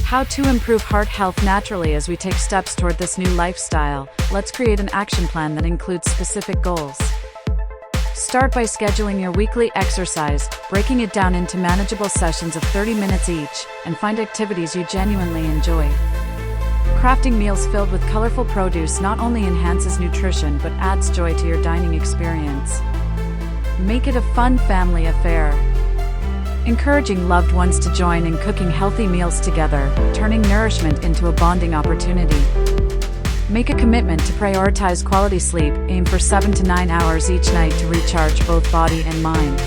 How to improve heart health naturally. As we take steps toward this new lifestyle, let's create an action plan that includes specific goals. Start by scheduling your weekly exercise, breaking it down into manageable sessions of 30 minutes each, and find activities you genuinely enjoy. Crafting meals filled with colorful produce not only enhances nutrition but adds joy to your dining experience. Make it a fun family affair. Encouraging loved ones to join in cooking healthy meals together, turning nourishment into a bonding opportunity. Make a commitment to prioritize quality sleep. Aim for 7 to 9 hours each night to recharge both body and mind.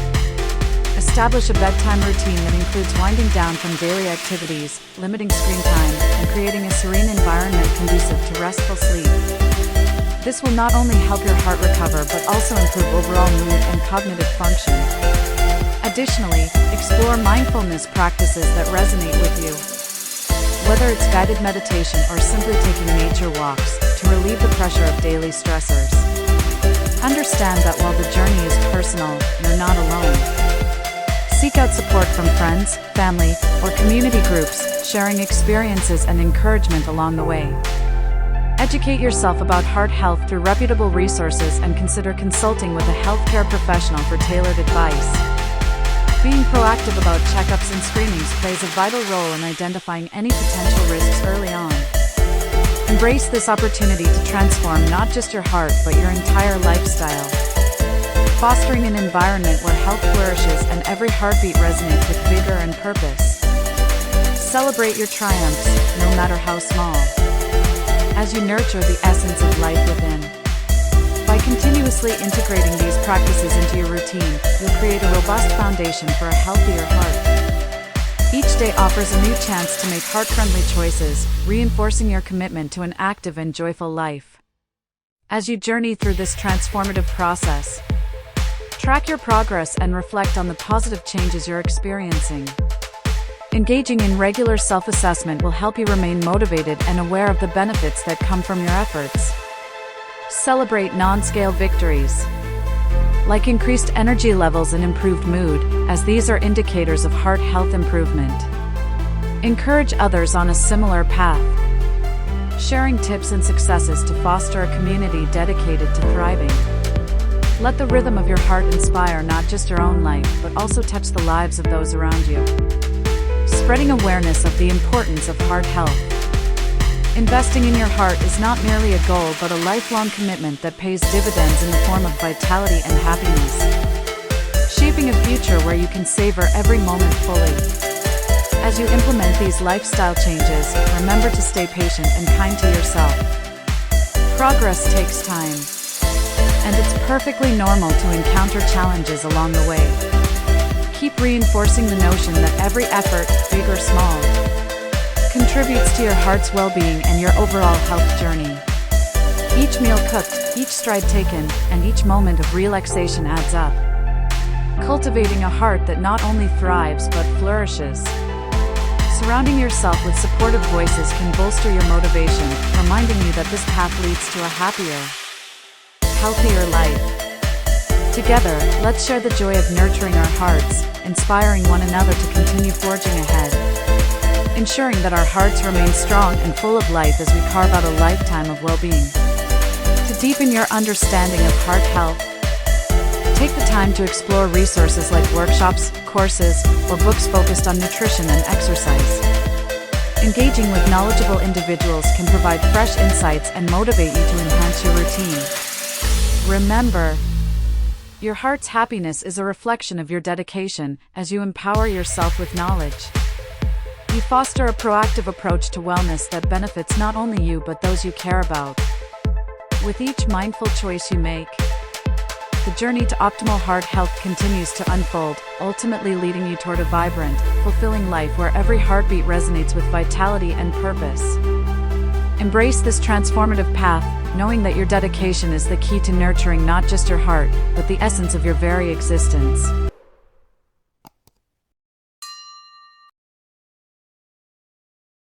Establish a bedtime routine that includes winding down from daily activities, limiting screen time, and creating a serene environment conducive to restful sleep. This will not only help your heart recover but also improve overall mood and cognitive function. Additionally, explore mindfulness practices that resonate with you. Whether it's guided meditation or simply taking nature walks to relieve the pressure of daily stressors. Understand that while the journey is personal, you're not alone. Seek out support from friends, family, or community groups, sharing experiences and encouragement along the way. Educate yourself about heart health through reputable resources and consider consulting with a healthcare professional for tailored advice. Being proactive about checkups and screenings plays a vital role in identifying any potential risks early on. Embrace this opportunity to transform not just your heart but your entire lifestyle. Fostering an environment where health flourishes and every heartbeat resonates with vigor and purpose. Celebrate your triumphs, no matter how small, as you nurture the essence of life within. By continuously integrating these practices into your routine, you'll create a robust foundation for a healthier heart. Each day offers a new chance to make heart-friendly choices, reinforcing your commitment to an active and joyful life. As you journey through this transformative process, track your progress and reflect on the positive changes you're experiencing. Engaging in regular self-assessment will help you remain motivated and aware of the benefits that come from your efforts. Celebrate non-scale victories, like increased energy levels and improved mood, as these are indicators of heart health improvement. Encourage others on a similar path, sharing tips and successes to foster a community dedicated to thriving. Let the rhythm of your heart inspire not just your own life but also touch the lives of those around you. Spreading awareness of the importance of heart health. Investing in your heart is not merely a goal but a lifelong commitment that pays dividends in the form of vitality and happiness. Shaping a future where you can savor every moment fully. As you implement these lifestyle changes, remember to stay patient and kind to yourself. Progress takes time, and it's perfectly normal to encounter challenges along the way. Keep reinforcing the notion that every effort, big or small, contributes to your heart's well-being and your overall health journey. Each meal cooked, each stride taken, and each moment of relaxation adds up. Cultivating a heart that not only thrives but flourishes. Surrounding yourself with supportive voices can bolster your motivation, reminding you that this path leads to a happier, healthier life. Together, let's share the joy of nurturing our hearts, inspiring one another to continue forging ahead. Ensuring that our hearts remain strong and full of life as we carve out a lifetime of well-being. To deepen your understanding of heart health, take the time to explore resources like workshops, courses, or books focused on nutrition and exercise. Engaging with knowledgeable individuals can provide fresh insights and motivate you to enhance your routine. Remember, your heart's happiness is a reflection of your dedication as you empower yourself with knowledge. You foster a proactive approach to wellness that benefits not only you but those you care about. With each mindful choice you make, the journey to optimal heart health continues to unfold, ultimately leading you toward a vibrant, fulfilling life where every heartbeat resonates with vitality and purpose. Embrace this transformative path, knowing that your dedication is the key to nurturing not just your heart, but the essence of your very existence.